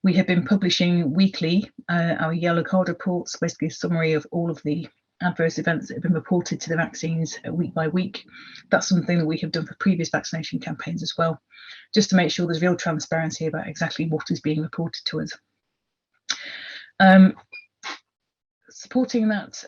We have been publishing weekly our yellow card reports, basically a summary of all of the adverse events that have been reported to the vaccines week by week. That's something that we have done for previous vaccination campaigns as well, just to make sure there's real transparency about exactly what is being reported to us. Supporting that,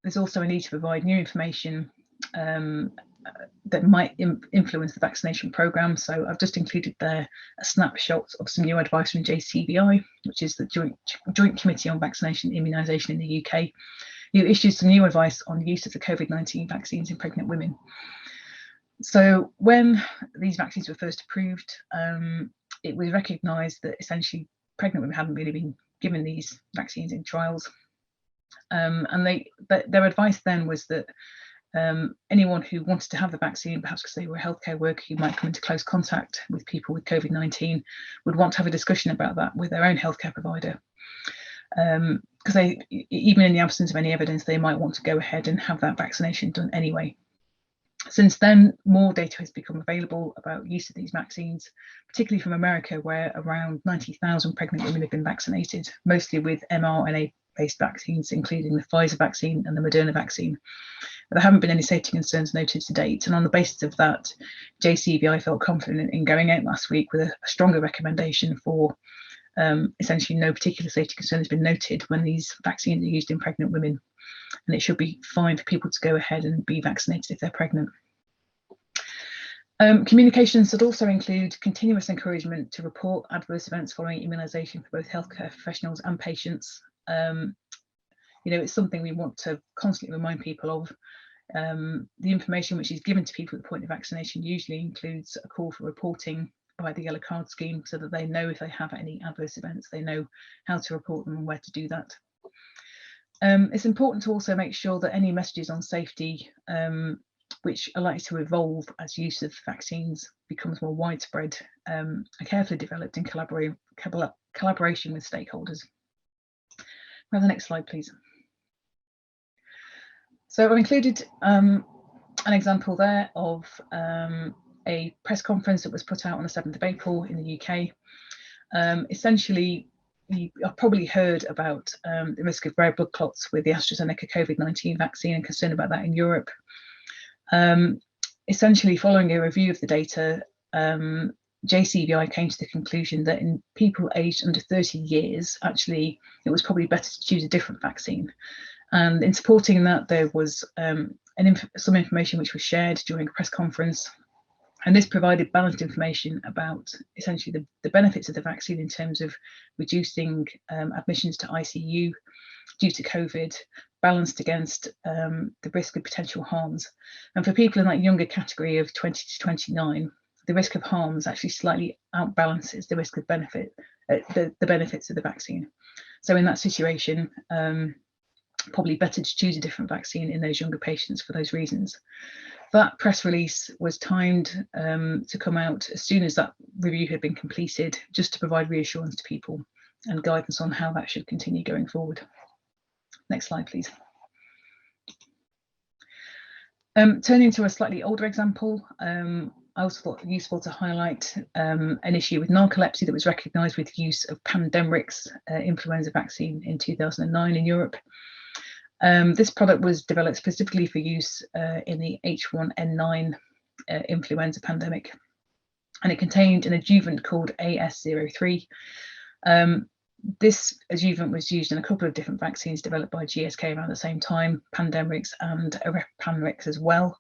there's also a need to provide new information that might influence the vaccination programme. So I've just included there a snapshot of some new advice from JCVI, which is the Joint Committee on Vaccination and Immunisation in the UK, who issued some new advice on use of the COVID-19 vaccines in pregnant women. So when these vaccines were first approved, it was recognised that essentially pregnant women hadn't really been given these vaccines in trials. But their advice then was that anyone who wanted to have the vaccine, perhaps because they were a healthcare worker who might come into close contact with people with COVID-19, would want to have a discussion about that with their own healthcare provider. Because they, even in the absence of any evidence, they might want to go ahead and have that vaccination done anyway. Since then, more data has become available about use of these vaccines, particularly from America, where around 90,000 pregnant women have been vaccinated, mostly with mRNA-based vaccines, including the Pfizer vaccine and the Moderna vaccine. There haven't been any safety concerns noted to date, and on the basis of that, JCVI felt confident in going out last week with a stronger recommendation for essentially no particular safety concern has been noted when these vaccines are used in pregnant women, and it should be fine for people to go ahead and be vaccinated if they're pregnant. Communications should also include continuous encouragement to report adverse events following immunisation for both healthcare professionals and patients. You know, it's something we want to constantly remind people of. The information which is given to people at the point of vaccination usually includes a call for reporting by the yellow card scheme, so that they know if they have any adverse events, they know how to report them and where to do that. It's important to also make sure that any messages on safety, which are likely to evolve as use of vaccines becomes more widespread, are carefully developed in collaboration with stakeholders. Have the next slide, please. So I've included an example there of a press conference that was put out on the 7th of April in the UK. Essentially, I've probably heard about the risk of rare blood clots with the AstraZeneca COVID-19 vaccine and concern about that in Europe. Essentially, following a review of the data, JCVI came to the conclusion that in people aged under 30 years, actually, it was probably better to choose a different vaccine. And in supporting that, there was some information which was shared during a press conference. And this provided balanced information about essentially the benefits of the vaccine in terms of reducing admissions to ICU due to COVID, balanced against the risk of potential harms. And for people in that younger category of 20 to 29, the risk of harms actually slightly outbalances the risk of benefit, the benefits of the vaccine. So in that situation, probably better to choose a different vaccine in those younger patients for those reasons. That press release was timed to come out as soon as that review had been completed, just to provide reassurance to people and guidance on how that should continue going forward. Next slide, please. Turning to a slightly older example, I also thought it useful to highlight an issue with narcolepsy that was recognised with use of Pandemrix influenza vaccine in 2009 in Europe. This product was developed specifically for use in the H1N9 influenza pandemic, and it contained an adjuvant called AS03. This adjuvant was used in a couple of different vaccines developed by GSK around the same time, Pandemrix and Arepamrix as well.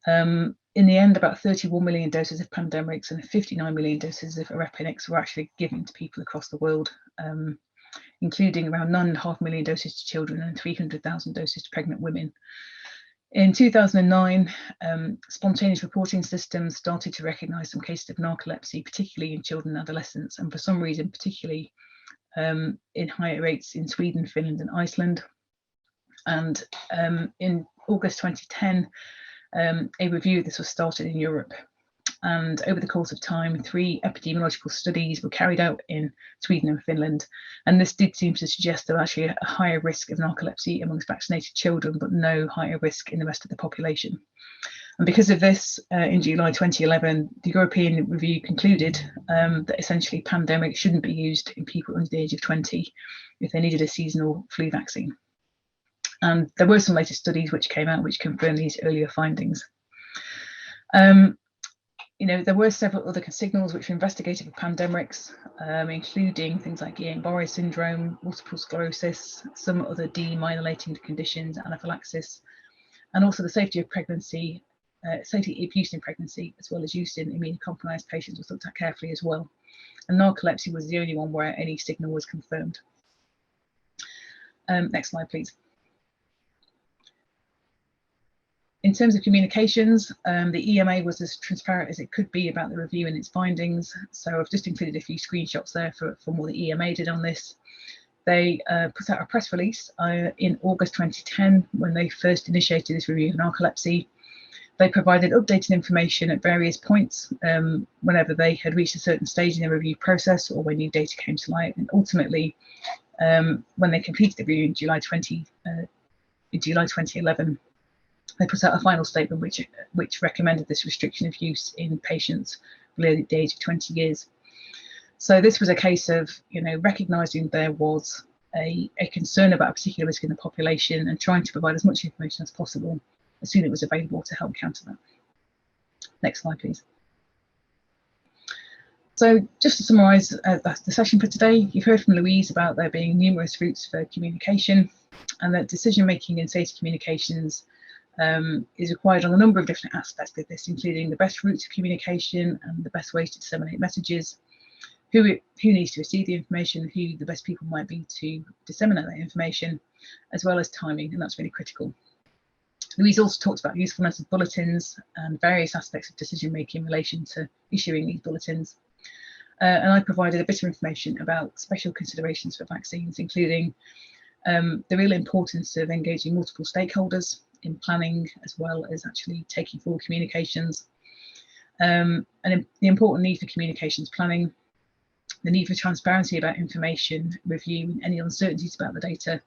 In the end, about 31 million doses of Pandemrix and 59 million doses of Arepinix were actually given to people across the world, including around 9.5 million doses to children and 300,000 doses to pregnant women. In 2009, spontaneous reporting systems started to recognise some cases of narcolepsy, particularly in children and adolescents, and for some reason, particularly in higher rates in Sweden, Finland, and Iceland. And in August 2010, a review of this was started in Europe. And over the course of time, 3 epidemiological studies were carried out in Sweden and Finland. And this did seem to suggest there was actually a higher risk of narcolepsy amongst vaccinated children, but no higher risk in the rest of the population. And because of this, in July 2011, the European review concluded that essentially Pandemrix shouldn't be used in people under the age of 20 if they needed a seasonal flu vaccine. And there were some later studies which came out which confirmed these earlier findings. There were several other signals which were investigated for Pandemrix, including things like Guillain-Barré syndrome, multiple sclerosis, some other demyelinating conditions, anaphylaxis, and also the safety of pregnancy, safety of use in pregnancy, as well as use in immunocompromised patients was looked at carefully as well. And narcolepsy was the only one where any signal was confirmed. Next slide, please. In terms of communications, the EMA was as transparent as it could be about the review and its findings. So I've just included a few screenshots there from what the EMA did on this. They put out a press release in August 2010 when they first initiated this review of narcolepsy. They provided updated information at various points whenever they had reached a certain stage in the review process or when new data came to light. And ultimately, when they completed the review in July 2011, they put out a final statement which recommended this restriction of use in patients below the age of 20 years. So this was a case of, recognising there was a concern about a particular risk in the population and trying to provide as much information as possible as soon as it was available to help counter that. Next slide, please. So just to summarise the session for today, you've heard from Louise about there being numerous routes for communication and that decision-making in safety communications is required on a number of different aspects of this, including the best routes of communication and the best ways to disseminate messages, who needs to receive the information, who the best people might be to disseminate that information, as well as timing, and that's really critical. Louise also talked about usefulness of bulletins and various aspects of decision-making in relation to issuing these bulletins. And I provided a bit of information about special considerations for vaccines, including the real importance of engaging multiple stakeholders in planning, as well as actually taking forward communications, and the important need for communications planning, the need for transparency about information review and any uncertainties about the data,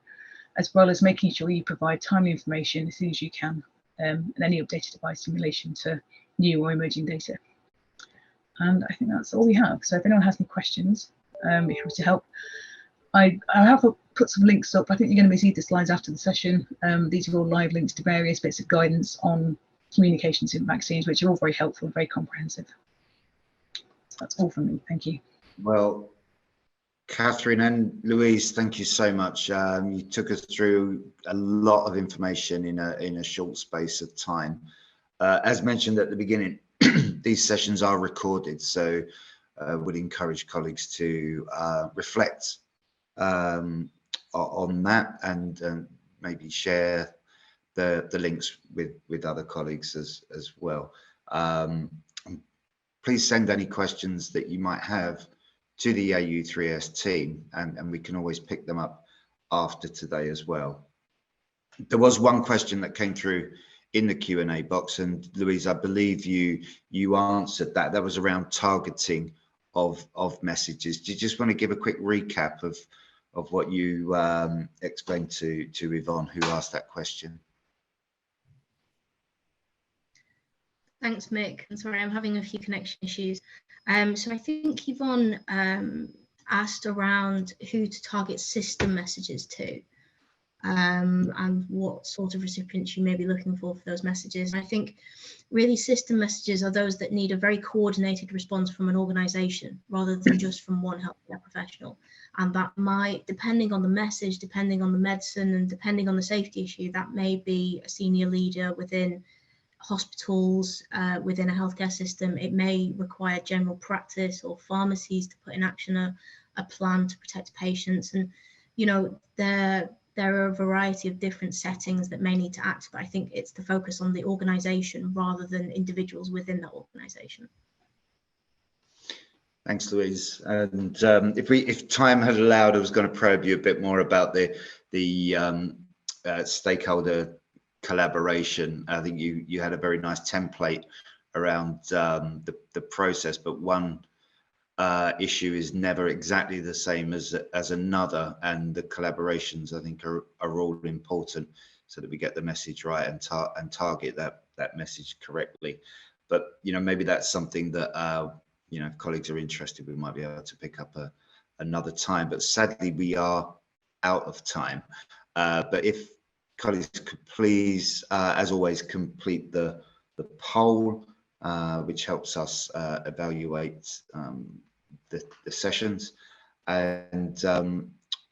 as well as making sure you provide timely information as soon as you can, and any updated advice in relation to new or emerging data. And I think that's all we have. So if anyone has any questions, I'd be happy to help. I have put some links up. I think you're going to receive the slides after the session. These are all live links to various bits of guidance on communications in vaccines, which are all very helpful and very comprehensive. So that's all from me. Thank you. Well, Catherine and Louise, thank you so much. You took us through a lot of information in a short space of time. As mentioned at the beginning, these sessions are recorded, so I would encourage colleagues to reflect on that and maybe share the links with other colleagues as well. Please send any questions that you might have to the AU3S team, and we can always pick them up after today as well. There was one question that came through in the Q&A box, and Louise, I believe you answered that. That was around targeting of messages. Do you just want to give a quick recap of what you explained to Yvonne, who asked that question? Thanks, Mick. I'm sorry, I'm having a few connection issues. So I think Yvonne asked around who to target system messages to. and what sort of recipients you may be looking for those messages. And I think really system messages are those that need a very coordinated response from an organisation rather than just from one healthcare professional. And that might, depending on the message, depending on the medicine, and depending on the safety issue, that may be a senior leader within hospitals, within a healthcare system. It may require general practice or pharmacies to put in action a plan to protect patients. And, you know, there are a variety of different settings that may need to act, but I think it's the focus on the organisation rather than individuals within that organisation. Thanks, Louise. And if time had allowed, I was going to probe you a bit more about the stakeholder collaboration. I think you had a very nice template around the process, but one issue is never exactly the same as another, and the collaborations, I think, are all important so that we get the message right and target that message correctly. But you know, maybe that's something that you know, if colleagues are interested, we might be able to pick up another time. But sadly, we are out of time. But if colleagues could please, as always, complete the poll, which helps us evaluate the sessions, and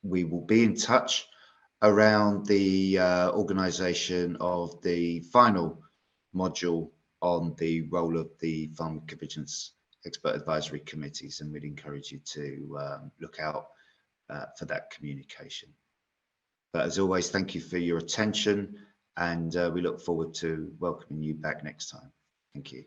we will be in touch around the organisation of the final module on the role of the Pharmacovigilance Expert Advisory Committees, and we'd encourage you to look out for that communication. But as always, thank you for your attention, and we look forward to welcoming you back next time. Thank you.